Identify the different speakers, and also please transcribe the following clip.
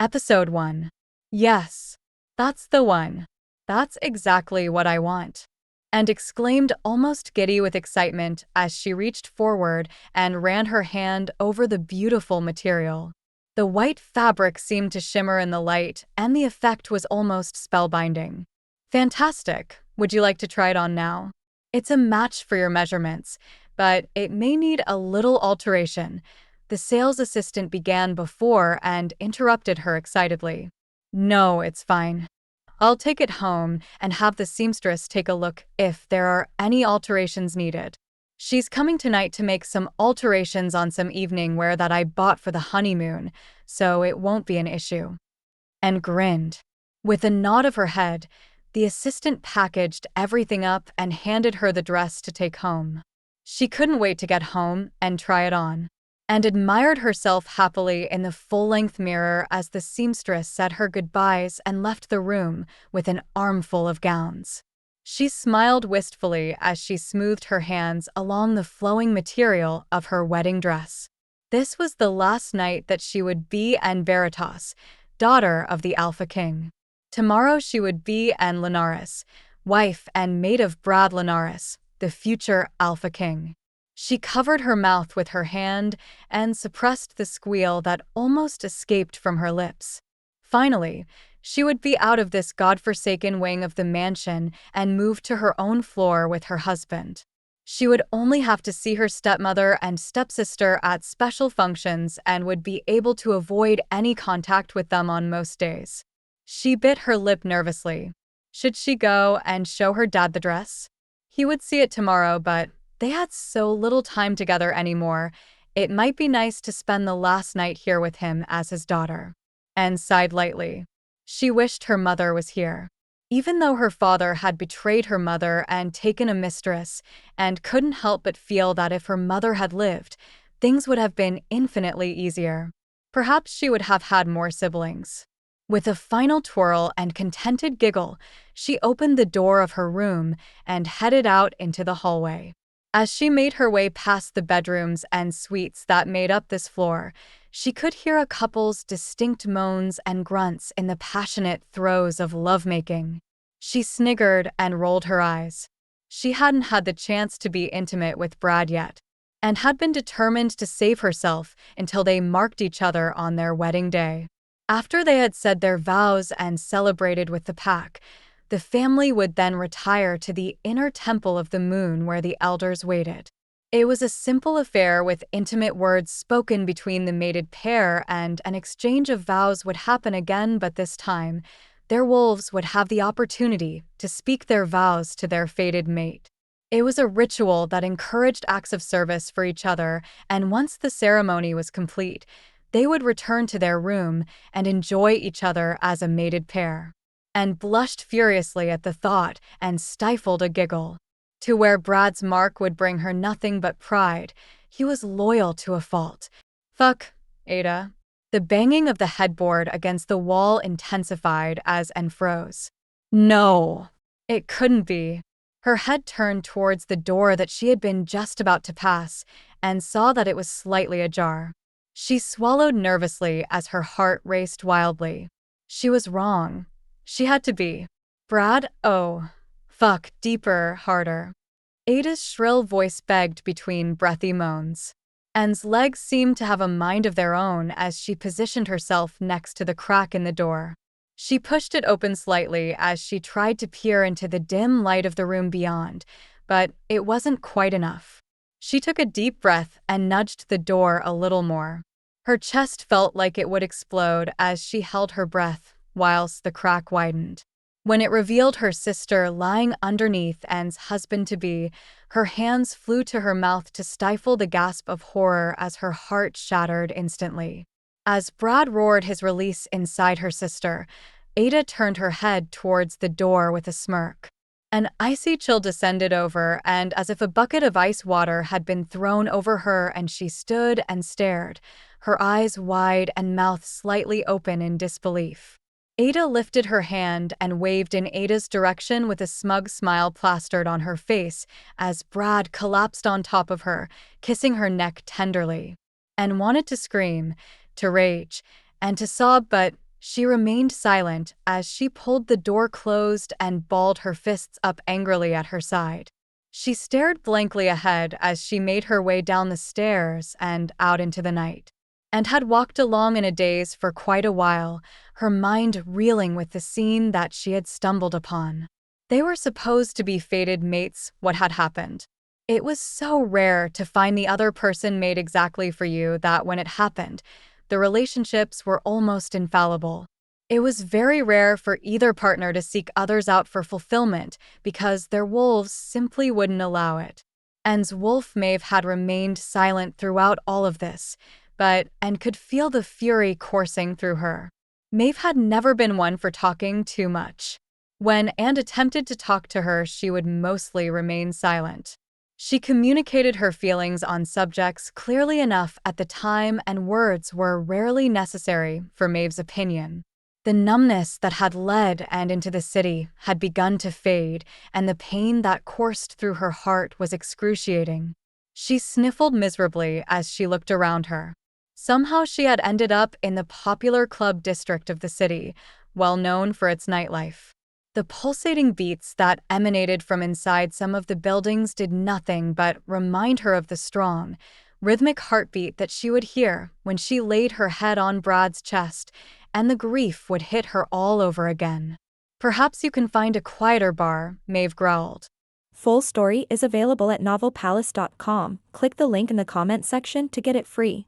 Speaker 1: Episode 1. Yes, that's the one. That's exactly what I want. And exclaimed, almost giddy with excitement, as she reached forward and ran her hand over the beautiful material. The white fabric seemed to shimmer in the light, and the effect was almost spellbinding. Fantastic. Would you like to try it on now? It's a match for your measurements, but it may need a little alteration. The sales assistant began before and interrupted her excitedly. No, it's fine. I'll take it home and have the seamstress take a look if there are any alterations needed. She's coming tonight to make some alterations on some evening wear that I bought for the honeymoon, so it won't be an issue. And grinned. With a nod of her head, the assistant packaged everything up and handed her the dress to take home. She couldn't wait to get home and try it on, and admired herself happily in the full-length mirror as the seamstress said her goodbyes and left the room with an armful of gowns. She smiled wistfully as she smoothed her hands along the flowing material of her wedding dress. This was the last night that she would be Anne Veritas, daughter of the Alpha King. Tomorrow she would be Anne Linares, wife and maid of Brad Linares, the future Alpha King. She covered her mouth with her hand and suppressed the squeal that almost escaped from her lips. Finally, she would be out of this godforsaken wing of the mansion and move to her own floor with her husband. She would only have to see her stepmother and stepsister at special functions and would be able to avoid any contact with them on most days. She bit her lip nervously. Should she go and show her dad the dress? He would see it tomorrow, but they had so little time together anymore, it might be nice to spend the last night here with him as his daughter. And sighed lightly. She wished her mother was here. Even though her father had betrayed her mother and taken a mistress, and couldn't help but feel that if her mother had lived, things would have been infinitely easier. Perhaps she would have had more siblings. With a final twirl and contented giggle, she opened the door of her room and headed out into the hallway. As she made her way past the bedrooms and suites that made up this floor, she could hear a couple's distinct moans and grunts in the passionate throes of lovemaking. She sniggered and rolled her eyes. She hadn't had the chance to be intimate with Brad yet, and had been determined to save herself until they marked each other on their wedding day. After they had said their vows and celebrated with the pack, the family would then retire to the inner temple of the moon where the elders waited. It was a simple affair with intimate words spoken between the mated pair, and an exchange of vows would happen again, but this time, their wolves would have the opportunity to speak their vows to their fated mate. It was a ritual that encouraged acts of service for each other, and once the ceremony was complete, they would return to their room and enjoy each other as a mated pair. And blushed furiously at the thought and stifled a giggle. To where Brad's mark would bring her nothing but pride, he was loyal to a fault. Fuck, Ada. The banging of the headboard against the wall intensified as Anne froze. No, it couldn't be. Her head turned towards the door that she had been just about to pass and saw that it was slightly ajar. She swallowed nervously as her heart raced wildly. She was wrong. She had to be. Brad, oh. Fuck, deeper, harder. Ada's shrill voice begged between breathy moans. Anne's legs seemed to have a mind of their own as she positioned herself next to the crack in the door. She pushed it open slightly as she tried to peer into the dim light of the room beyond, but it wasn't quite enough. She took a deep breath and nudged the door a little more. Her chest felt like it would explode as she held her breath, whilst the crack widened. When it revealed her sister lying underneath Anne's husband-to-be, her hands flew to her mouth to stifle the gasp of horror as her heart shattered instantly. As Brad roared his release inside her sister, Ada turned her head towards the door with a smirk. An icy chill descended over, and as if a bucket of ice water had been thrown over her, and she stood and stared, her eyes wide and mouth slightly open in disbelief. Ada lifted her hand and waved in Ada's direction with a smug smile plastered on her face as Brad collapsed on top of her, kissing her neck tenderly. Anne wanted to scream, to rage, and to sob, but She remained silent as she pulled the door closed and balled her fists up angrily at her side. She stared blankly ahead as she made her way down the stairs and out into the night, and had walked along in a daze for quite a while, her mind reeling with the scene that she had stumbled upon. They were supposed to be fated mates. What had happened? It was so rare to find the other person made exactly for you that when it happened, the relationships were almost infallible. It was very rare for either partner to seek others out for fulfillment because their wolves simply wouldn't allow it. Anne's wolf Maeve had remained silent throughout all of this, and could feel the fury coursing through her. Maeve had never been one for talking too much. When Anne attempted to talk to her, she would mostly remain silent. She communicated her feelings on subjects clearly enough at the time, and words were rarely necessary for Maeve's opinion. The numbness that had led Anne into the city had begun to fade, and the pain that coursed through her heart was excruciating. She sniffled miserably as she looked around her. Somehow she had ended up in the popular club district of the city, well known for its nightlife. The pulsating beats that emanated from inside some of the buildings did nothing but remind her of the strong, rhythmic heartbeat that she would hear when she laid her head on Brad's chest, and the grief would hit her all over again. "Perhaps you can find a quieter bar," Maeve growled.
Speaker 2: Full story is available at novelpalace.com. Click the link in the comment section to get it free.